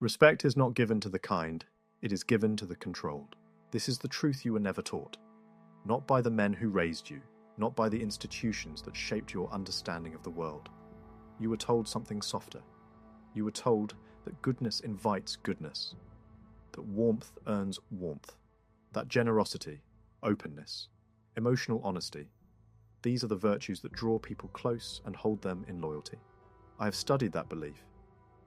Respect is not given to the kind, it is given to the controlled. This is the truth you were never taught. Not by the men who raised you, not by the institutions that shaped your understanding of the world. You were told something softer. You were told that goodness invites goodness, that warmth earns warmth, that generosity, openness, emotional honesty, these are the virtues that draw people close and hold them in loyalty. I have studied that belief.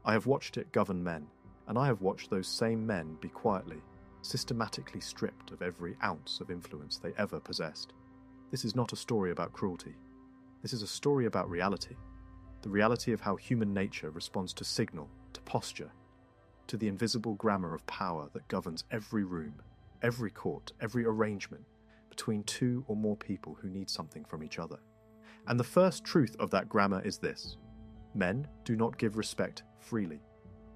I have watched it govern men, and I have watched those same men be quietly, systematically stripped of every ounce of influence they ever possessed. This is not a story about cruelty. This is a story about reality. The reality of how human nature responds to signal, to posture, to the invisible grammar of power that governs every room, every court, every arrangement between two or more people who need something from each other. And the first truth of that grammar is this: men do not give respect freely.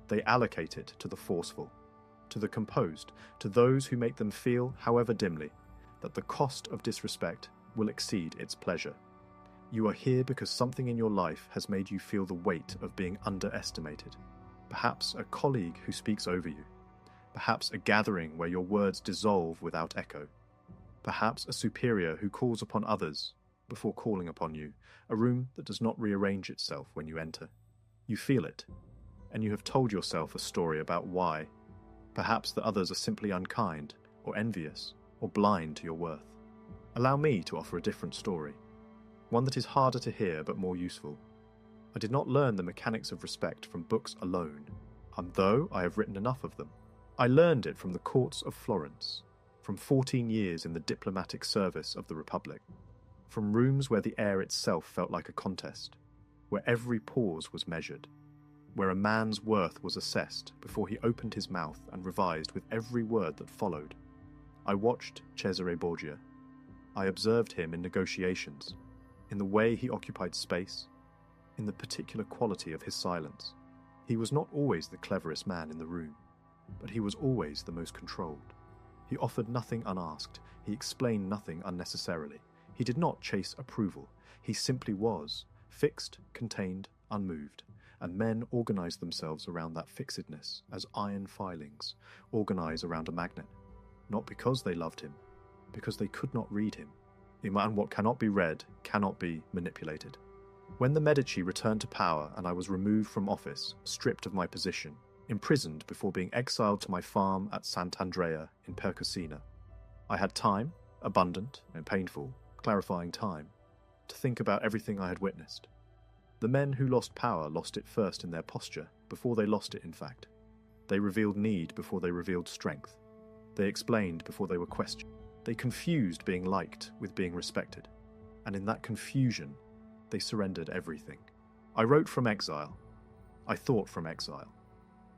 They allocate it to the forceful, to the composed, to those who make them feel, however dimly, that the cost of disrespect will exceed its pleasure. You are here because something in your life has made you feel the weight of being underestimated. Perhaps a colleague who speaks over you. Perhaps a gathering where your words dissolve without echo. Perhaps a superior who calls upon others before calling upon you, a room that does not rearrange itself when you enter. You feel it, and you have told yourself a story about why. Perhaps that others are simply unkind, or envious, or blind to your worth. Allow me to offer a different story, one that is harder to hear but more useful. I did not learn the mechanics of respect from books alone, and though I have written enough of them, I learned it from the courts of Florence, from 14 years in the diplomatic service of the Republic, from rooms where the air itself felt like a contest, where every pause was measured, where a man's worth was assessed before he opened his mouth and revised with every word that followed. I watched Cesare Borgia. I observed him in negotiations, in the way he occupied space, in the particular quality of his silence. He was not always the cleverest man in the room, but he was always the most controlled. He offered nothing unasked. He explained nothing unnecessarily. He did not chase approval. He simply was, fixed, contained, unmoved. And men organized themselves around that fixedness as iron filings organize around a magnet. Not because they loved him, because they could not read him. And what cannot be read cannot be manipulated. When the Medici returned to power and I was removed from office, stripped of my position, imprisoned before being exiled to my farm at Sant'Andrea in Percosina, I had time, abundant and painful, clarifying time, to think about everything I had witnessed. The men who lost power lost it first in their posture, before they lost it in fact. They revealed need before they revealed strength. They explained before they were questioned. They confused being liked with being respected. And in that confusion, they surrendered everything. I wrote from exile. I thought from exile.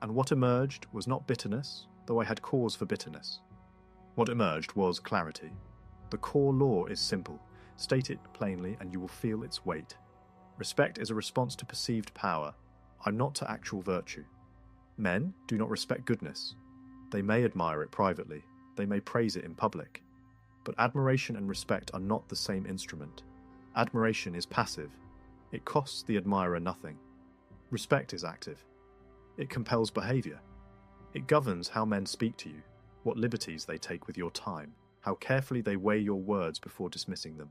And what emerged was not bitterness, though I had cause for bitterness. What emerged was clarity. The core law is simple. State it plainly and you will feel its weight. Respect is a response to perceived power. I'm not to actual virtue. Men do not respect goodness. They may admire it privately. They may praise it in public. But admiration and respect are not the same instrument. Admiration is passive. It costs the admirer nothing. Respect is active. It compels behavior. It governs how men speak to you, what liberties they take with your time, how carefully they weigh your words before dismissing them.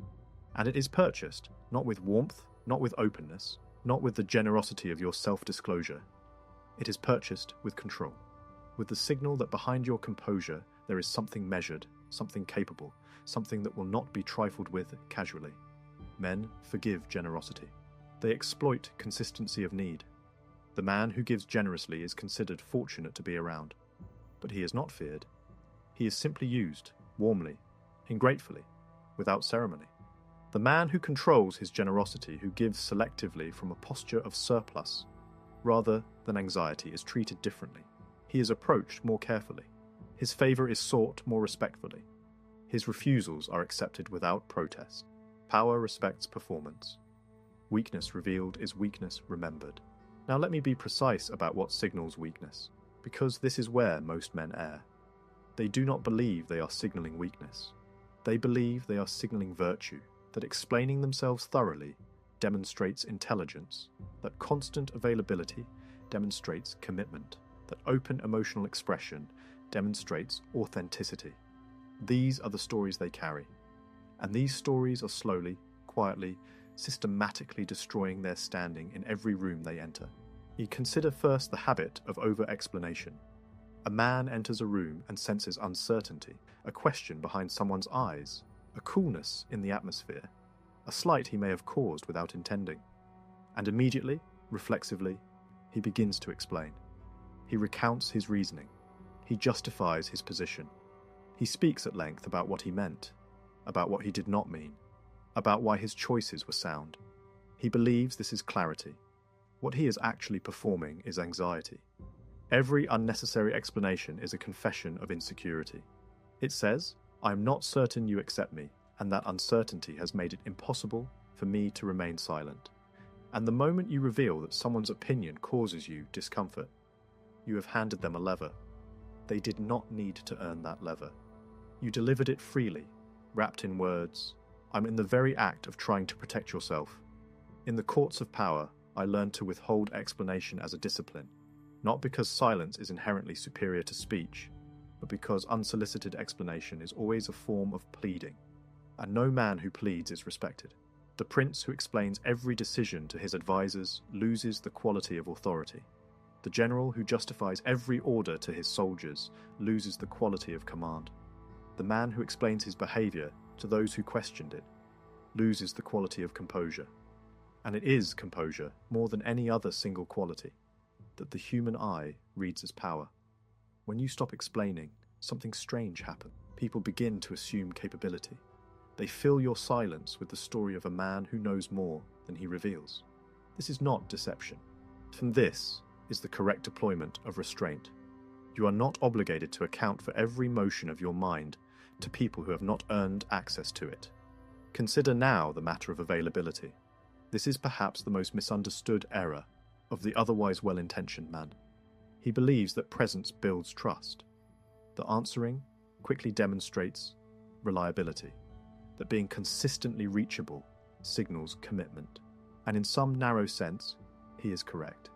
And it is purchased, not with warmth, not with openness, not with the generosity of your self-disclosure. It is purchased with control, with the signal that behind your composure there is something measured, something capable, something that will not be trifled with casually. Men forgive generosity. They exploit consistency of need. The man who gives generously is considered fortunate to be around. But he is not feared. He is simply used, warmly, ingratefully, without ceremony. The man who controls his generosity, who gives selectively from a posture of surplus, rather than anxiety, is treated differently. He is approached more carefully. His favour is sought more respectfully. His refusals are accepted without protest. Power respects performance. Weakness revealed is weakness remembered. Now let me be precise about what signals weakness, because this is where most men err. They do not believe they are signalling weakness. They believe they are signalling virtue, that explaining themselves thoroughly demonstrates intelligence, that constant availability demonstrates commitment, that open emotional expression demonstrates authenticity. These are the stories they carry, and these stories are slowly, quietly, systematically destroying their standing in every room they enter. You consider first the habit of over-explanation. A man enters a room and senses uncertainty, a question behind someone's eyes, a coolness in the atmosphere, a slight he may have caused without intending. And immediately, reflexively, he begins to explain. He recounts his reasoning. He justifies his position. He speaks at length about what he meant, about what he did not mean, about why his choices were sound. He believes this is clarity. What he is actually performing is anxiety. Every unnecessary explanation is a confession of insecurity. It says, "I am not certain you accept me, and that uncertainty has made it impossible for me to remain silent." And the moment you reveal that someone's opinion causes you discomfort, you have handed them a lever. They did not need to earn that lever. You delivered it freely, wrapped in words. I'm in the very act of trying to protect yourself. In the courts of power, I learned to withhold explanation as a discipline, not because silence is inherently superior to speech, but because unsolicited explanation is always a form of pleading, and no man who pleads is respected. The prince who explains every decision to his advisors loses the quality of authority. The general who justifies every order to his soldiers loses the quality of command. The man who explains his behavior to those who questioned it loses the quality of composure. And it is composure, more than any other single quality, that the human eye reads as power. When you stop explaining, something strange happens. People begin to assume capability. They fill your silence with the story of a man who knows more than he reveals. This is not deception. From this is the correct deployment of restraint. You are not obligated to account for every motion of your mind to people who have not earned access to it. Consider now the matter of availability. This is perhaps the most misunderstood error of the otherwise well-intentioned man. He believes that presence builds trust, that answering quickly demonstrates reliability, that being consistently reachable signals commitment. And in some narrow sense, he is correct.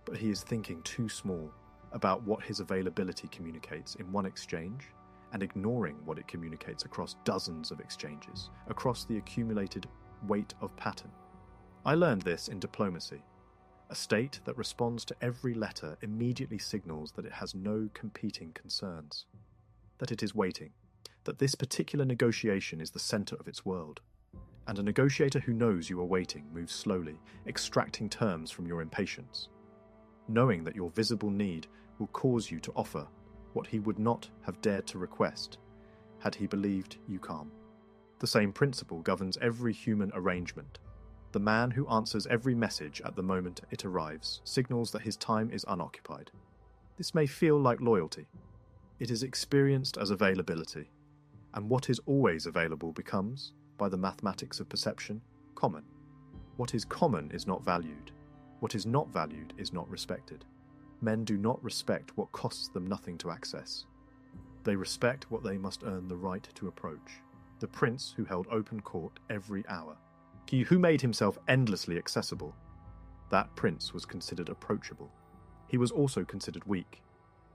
But he is thinking too small about what his availability communicates in one exchange and ignoring what it communicates across dozens of exchanges, across the accumulated weight of pattern. I learned this in diplomacy. A state that responds to every letter immediately signals that it has no competing concerns, that it is waiting, that this particular negotiation is the center of its world. And a negotiator who knows you are waiting moves slowly, extracting terms from your impatience, knowing that your visible need will cause you to offer what he would not have dared to request had he believed you calm. The same principle governs every human arrangement. The man who answers every message at the moment it arrives signals that his time is unoccupied. This may feel like loyalty. It is experienced as availability, and what is always available becomes, by the mathematics of perception, common. What is common is not valued. What is not valued is not respected. Men do not respect what costs them nothing to access. They respect what they must earn the right to approach. The prince who held open court every hour. He who made himself endlessly accessible. That prince was considered approachable. He was also considered weak.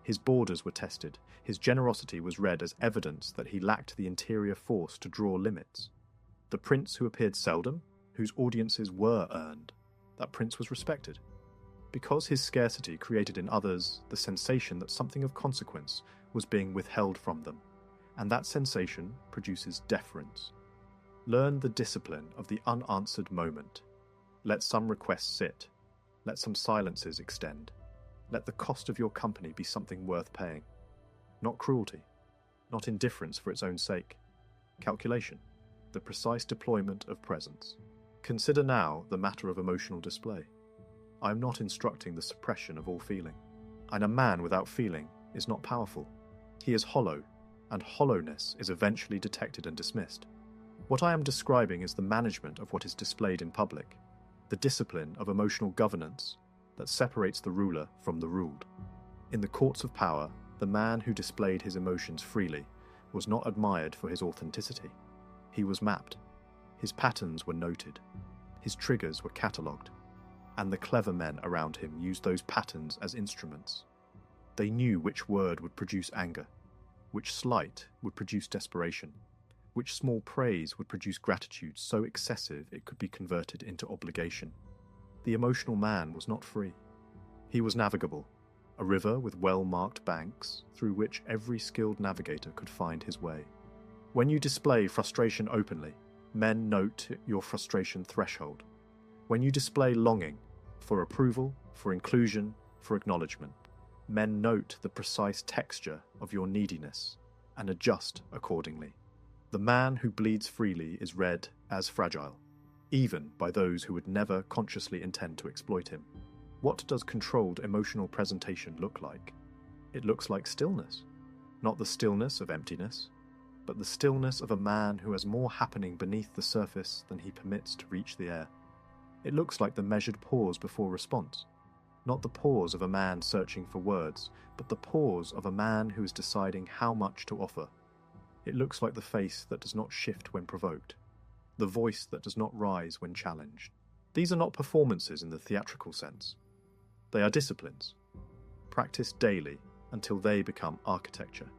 His borders were tested. His generosity was read as evidence that he lacked the interior force to draw limits. The prince who appeared seldom, whose audiences were earned, that prince was respected. Because his scarcity created in others the sensation that something of consequence was being withheld from them, and that sensation produces deference. Learn the discipline of the unanswered moment. Let some requests sit. Let some silences extend. Let the cost of your company be something worth paying. Not cruelty, not indifference for its own sake. Calculation, the precise deployment of presence. Consider now the matter of emotional display. I am not instructing the suppression of all feeling. And a man without feeling is not powerful. He is hollow, and hollowness is eventually detected and dismissed. What I am describing is the management of what is displayed in public, the discipline of emotional governance that separates the ruler from the ruled. In the courts of power, the man who displayed his emotions freely was not admired for his authenticity. He was mapped. His patterns were noted. His triggers were catalogued. And the clever men around him used those patterns as instruments. They knew which word would produce anger, which slight would produce desperation, which small praise would produce gratitude so excessive it could be converted into obligation. The emotional man was not free. He was navigable, a river with well-marked banks through which every skilled navigator could find his way. When you display frustration openly, men note your frustration threshold. When you display longing for approval, for inclusion, for acknowledgement, men note the precise texture of your neediness and adjust accordingly. The man who bleeds freely is read as fragile, even by those who would never consciously intend to exploit him. What does controlled emotional presentation look like? It looks like stillness. Not the stillness of emptiness, but the stillness of a man who has more happening beneath the surface than he permits to reach the air. It looks like the measured pause before response. Not the pause of a man searching for words, but the pause of a man who is deciding how much to offer. It looks like the face that does not shift when provoked, the voice that does not rise when challenged. These are not performances in the theatrical sense. They are disciplines, practiced daily until they become architecture.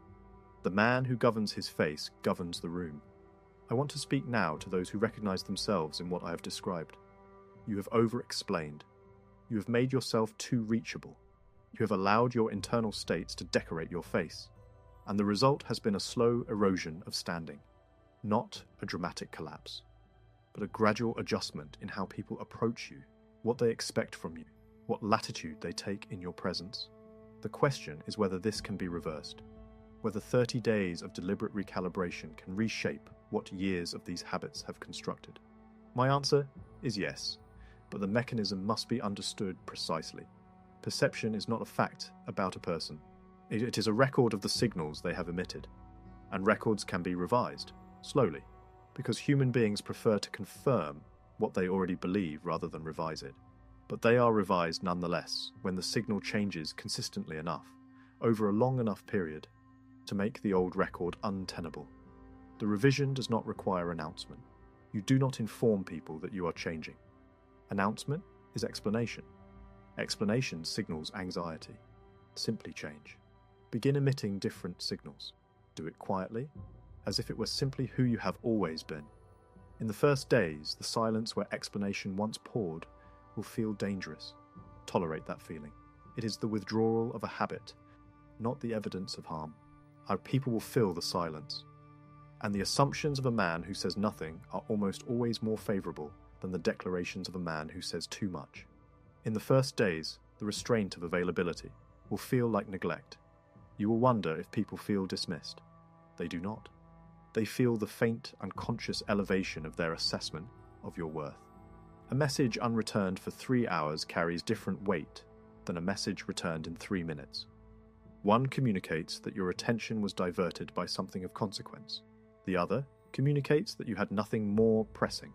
The man who governs his face governs the room. I want to speak now to those who recognize themselves in what I have described. You have over-explained. You have made yourself too reachable. You have allowed your internal states to decorate your face, and the result has been a slow erosion of standing, not a dramatic collapse, but a gradual adjustment in how people approach you, what they expect from you, what latitude they take in your presence. The question is whether this can be reversed, whether 30 days of deliberate recalibration can reshape what years of these habits have constructed. My answer is yes. But the mechanism must be understood precisely. Perception is not a fact about a person. It is a record of the signals they have emitted. And records can be revised, slowly, because human beings prefer to confirm what they already believe rather than revise it. But they are revised nonetheless when the signal changes consistently enough, over a long enough period, to make the old record untenable. The revision does not require announcement. You do not inform people that you are changing. Announcement is explanation. Explanation signals anxiety. Simply change. Begin emitting different signals. Do it quietly, as if it were simply who you have always been. In the first days, the silence where explanation once poured will feel dangerous. Tolerate that feeling. It is the withdrawal of a habit, not the evidence of harm. Our people will fill the silence. And the assumptions of a man who says nothing are almost always more favourable than the declarations of a man who says too much. In the first days, the restraint of availability will feel like neglect. You will wonder if people feel dismissed. They do not. They feel the faint, unconscious elevation of their assessment of your worth. A message unreturned for 3 hours carries different weight than a message returned in 3 minutes. One communicates that your attention was diverted by something of consequence. The other communicates that you had nothing more pressing,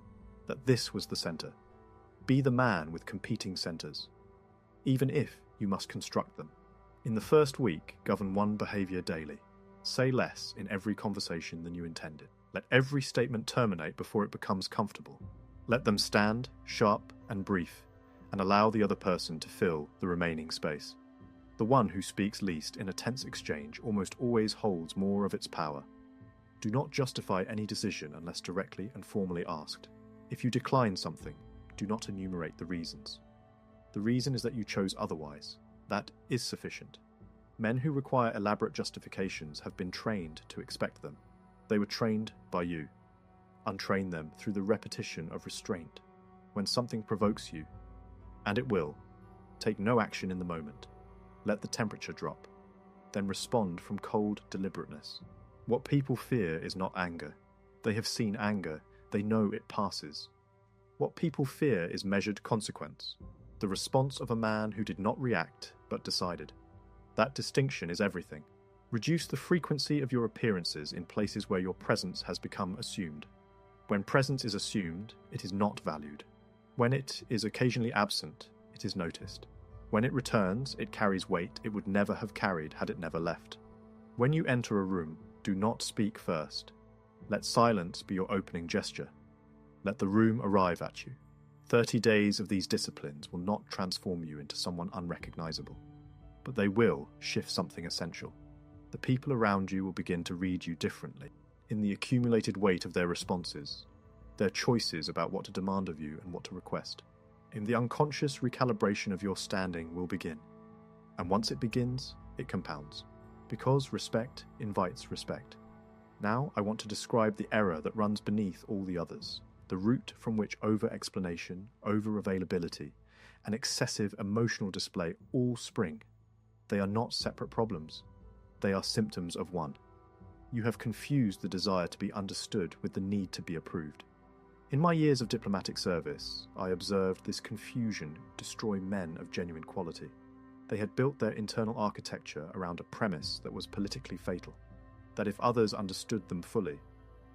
that this was the centre. Be the man with competing centres, even if you must construct them. In the first week, govern one behaviour daily. Say less in every conversation than you intended. Let every statement terminate before it becomes comfortable. Let them stand, sharp and brief, and allow the other person to fill the remaining space. The one who speaks least in a tense exchange almost always holds more of its power. Do not justify any decision unless directly and formally asked. If you decline something, do not enumerate the reasons. The reason is that you chose otherwise. That is sufficient. Men who require elaborate justifications have been trained to expect them. They were trained by you. Untrain them through the repetition of restraint. When something provokes you, and it will, take no action in the moment. Let the temperature drop. Then respond from cold deliberateness. What people fear is not anger. They have seen anger. They know it passes. What people fear is measured consequence, the response of a man who did not react but decided. That distinction is everything. Reduce the frequency of your appearances in places where your presence has become assumed. When presence is assumed, it is not valued. When it is occasionally absent, it is noticed. When it returns, it carries weight it would never have carried had it never left. When you enter a room, do not speak first. Let silence be your opening gesture. Let the room arrive at you. 30 days of these disciplines will not transform you into someone unrecognizable. but they will shift something essential. The people around you will begin to read you differently, in the accumulated weight of their responses, their choices about what to demand of you and what to request. In the unconscious recalibration of your standing will begin. And once it begins, it compounds. Because respect invites respect. Now I want to describe the error that runs beneath all the others, the root from which over-explanation, over-availability, and excessive emotional display all spring. They are not separate problems. They are symptoms of one. You have confused the desire to be understood with the need to be approved. In my years of diplomatic service, I observed this confusion destroy men of genuine quality. They had built their internal architecture around a premise that was politically fatal, that if others understood them fully,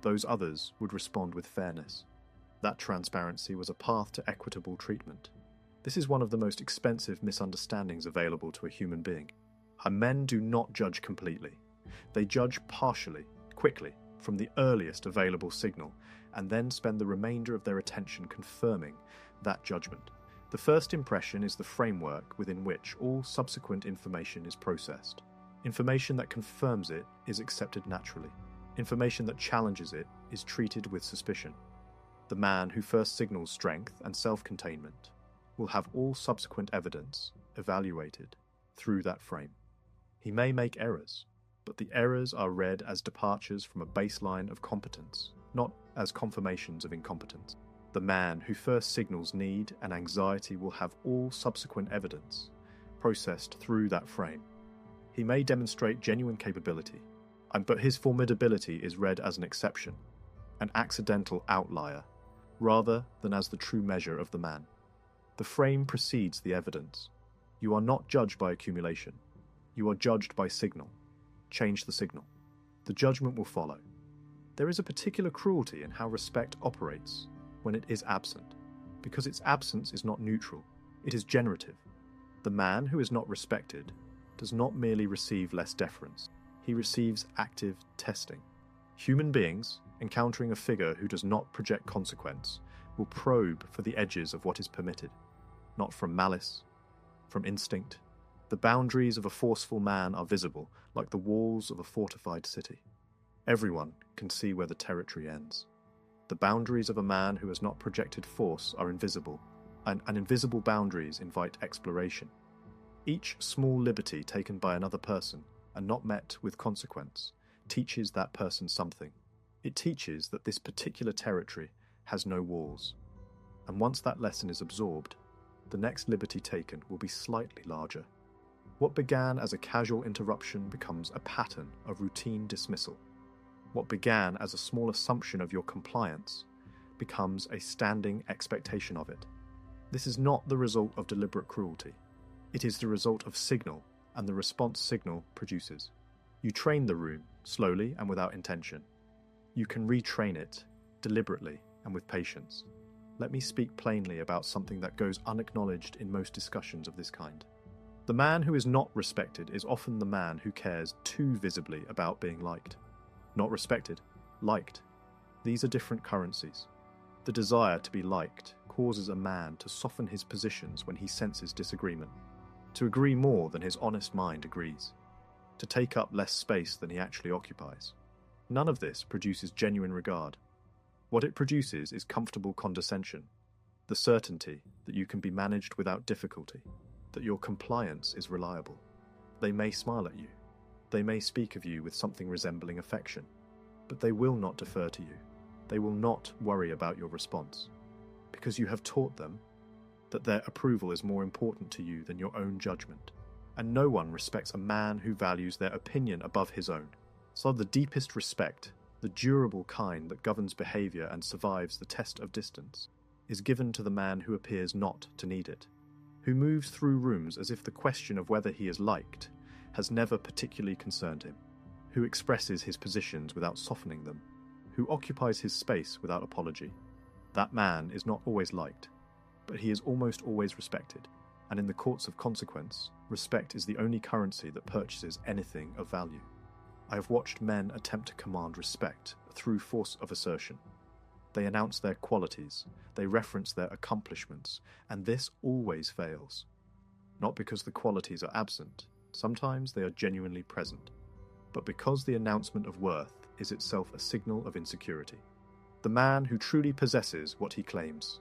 those others would respond with fairness. That transparency was a path to equitable treatment. This is one of the most expensive misunderstandings available to a human being. Men do not judge completely. They judge partially, quickly, from the earliest available signal, and then spend the remainder of their attention confirming that judgment. The first impression is the framework within which all subsequent information is processed. Information that confirms it is accepted naturally. Information that challenges it is treated with suspicion. The man who first signals strength and self-containment will have all subsequent evidence evaluated through that frame. He may make errors, but the errors are read as departures from a baseline of competence, not as confirmations of incompetence. The man who first signals need and anxiety will have all subsequent evidence processed through that frame. He may demonstrate genuine capability, but his formidability is read as an exception, an accidental outlier, rather than as the true measure of the man. The frame precedes the evidence. You are not judged by accumulation. You are judged by signal. Change the signal. The judgment will follow. There is a particular cruelty in how respect operates when it is absent, because its absence is not neutral, it is generative. The man who is not respected does not merely receive less deference, he receives active testing. Human beings, encountering a figure who does not project consequence, will probe for the edges of what is permitted, not from malice, from instinct. The boundaries of a forceful man are visible, like the walls of a fortified city. Everyone can see where the territory ends. The boundaries of a man who has not projected force are invisible, and invisible boundaries invite exploration. Each small liberty taken by another person, and not met with consequence, teaches that person something. It teaches that this particular territory has no walls. And once that lesson is absorbed, the next liberty taken will be slightly larger. What began as a casual interruption becomes a pattern of routine dismissal. What began as a small assumption of your compliance becomes a standing expectation of it. This is not the result of deliberate cruelty. It is the result of signal and the response signal produces. You train the room slowly and without intention. You can retrain it deliberately and with patience. Let me speak plainly about something that goes unacknowledged in most discussions of this kind. The man who is not respected is often the man who cares too visibly about being liked. Not respected, liked. These are different currencies. The desire to be liked causes a man to soften his positions when he senses disagreement, to agree more than his honest mind agrees, to take up less space than he actually occupies. None of this produces genuine regard. What it produces is comfortable condescension, the certainty that you can be managed without difficulty, that your compliance is reliable. They may smile at you. They may speak of you with something resembling affection, but they will not defer to you. They will not worry about your response, because you have taught them that their approval is more important to you than your own judgment. And no one respects a man who values their opinion above his own. So the deepest respect, the durable kind that governs behavior and survives the test of distance, is given to the man who appears not to need it, who moves through rooms as if the question of whether he is liked has never particularly concerned him, who expresses his positions without softening them, who occupies his space without apology. That man is not always liked, but he is almost always respected, and in the courts of consequence, respect is the only currency that purchases anything of value. I have watched men attempt to command respect through force of assertion. They announce their qualities, they reference their accomplishments, and this always fails. Not because the qualities are absent, Sometimes they are genuinely present, but because the announcement of worth is itself a signal of insecurity. The man who truly possesses what he claims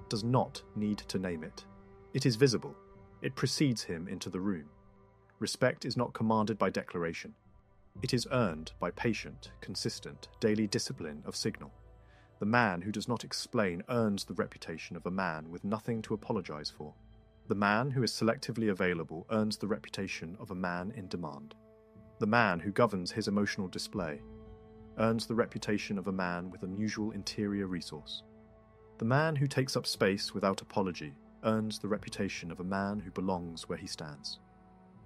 does not need to name it. It is visible. It precedes him into the room. Respect is not commanded by declaration. It is earned by patient, consistent, daily discipline of signal. The man who does not explain earns the reputation of a man with nothing to apologize for. The man who is selectively available earns the reputation of a man in demand. The man who governs his emotional display earns the reputation of a man with unusual interior resource. The man who takes up space without apology earns the reputation of a man who belongs where he stands.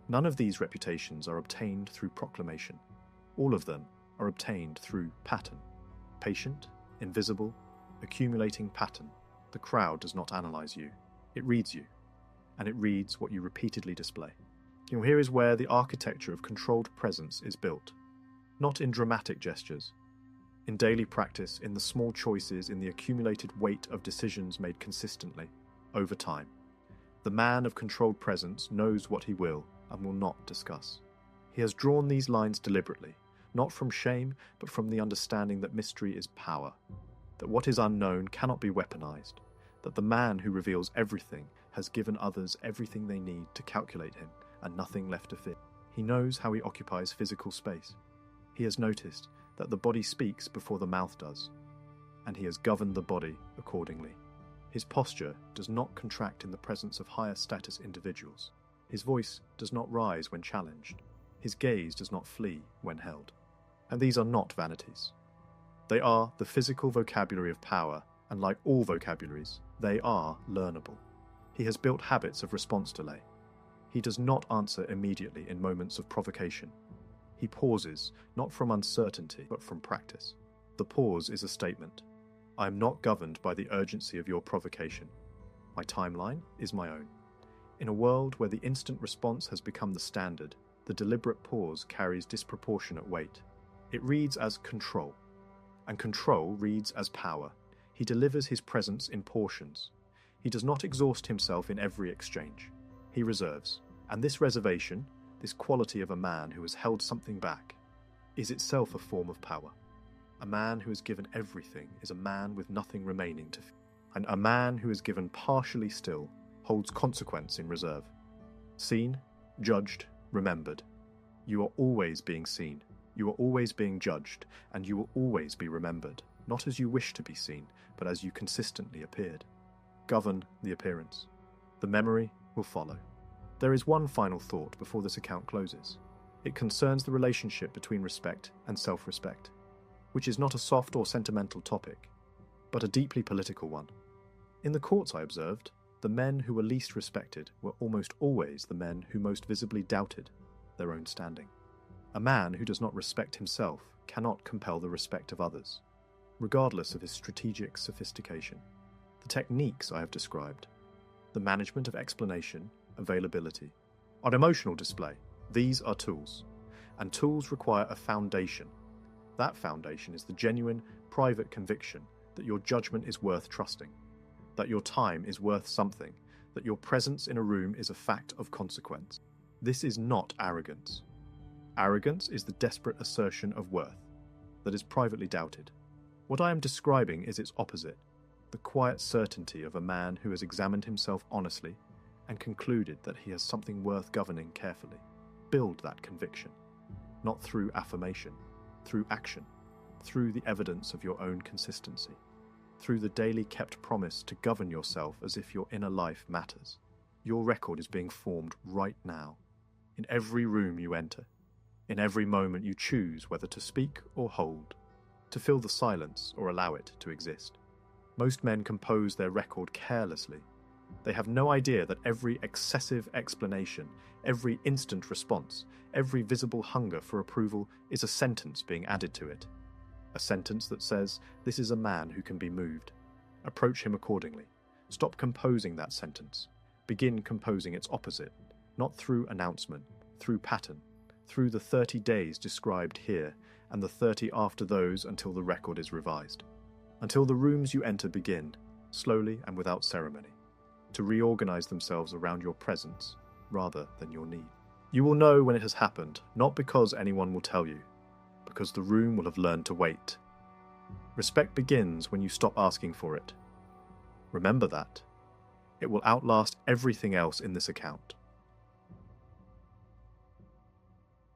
None of these reputations are obtained through proclamation. All of them are obtained through pattern. Patient, invisible, accumulating pattern. The crowd does not analyze you. It reads you, and it reads what you repeatedly display. Here is where the architecture of controlled presence is built. Not in dramatic gestures. In daily practice, in the small choices, in the accumulated weight of decisions made consistently, over time. The man of controlled presence knows what he will and will not discuss. He has drawn these lines deliberately, not from shame, but from the understanding that mystery is power, that what is unknown cannot be weaponized, that the man who reveals everything has given others everything they need to calculate him and nothing left to fear. He knows how he occupies physical space. He has noticed that the body speaks before the mouth does, and he has governed the body accordingly. His posture does not contract in the presence of higher status individuals. His voice does not rise when challenged. His gaze does not flee when held. And these are not vanities. They are the physical vocabulary of power, and like all vocabularies, they are learnable. He has built habits of response delay. He does not answer immediately in moments of provocation. He pauses, not from uncertainty, but from practice. The pause is a statement. I am not governed by the urgency of your provocation. My timeline is my own. In a world where the instant response has become the standard, the deliberate pause carries disproportionate weight. It reads as control, and control reads as power. He delivers his presence in portions. He does not exhaust himself in every exchange. He reserves, and this reservation, this quality of a man who has held something back, is itself a form of power. A man who has given everything is a man with nothing remaining to fear. And a man who is given partially still holds consequence in reserve. Seen, judged, remembered. You are always being seen, you are always being judged, and you will always be remembered, not as you wish to be seen, but as you consistently appeared. Govern the appearance. The memory will follow. There is one final thought before this account closes. It concerns the relationship between respect and self-respect, which is not a soft or sentimental topic, but a deeply political one. In the courts I observed, the men who were least respected were almost always the men who most visibly doubted their own standing. A man who does not respect himself cannot compel the respect of others, regardless of his strategic sophistication. The techniques I have described, the management of explanation, availability, on emotional display, these are tools, and tools require a foundation. That foundation is the genuine, private conviction that your judgment is worth trusting, that your time is worth something, that your presence in a room is a fact of consequence. This is not arrogance. Arrogance is the desperate assertion of worth that is privately doubted. What I am describing is its opposite, the quiet certainty of a man who has examined himself honestly and concluded that he has something worth governing carefully. Build that conviction, not through affirmation, through action, through the evidence of your own consistency, through the daily kept promise to govern yourself as if your inner life matters. Your record is being formed right now, in every room you enter, in every moment you choose whether to speak or hold, to fill the silence or allow it to exist. Most men compose their record carelessly. They have no idea that every excessive explanation, every instant response, every visible hunger for approval is a sentence being added to it. A sentence that says, this is a man who can be moved. Approach him accordingly. Stop composing that sentence. Begin composing its opposite, not through announcement, through pattern, through the 30 days described here and the 30 after those until the record is revised. Until the rooms you enter begin, slowly and without ceremony, to reorganize themselves around your presence rather than your need. You will know when it has happened, not because anyone will tell you, because the room will have learned to wait. Respect begins when you stop asking for it. Remember that. It will outlast everything else in this account.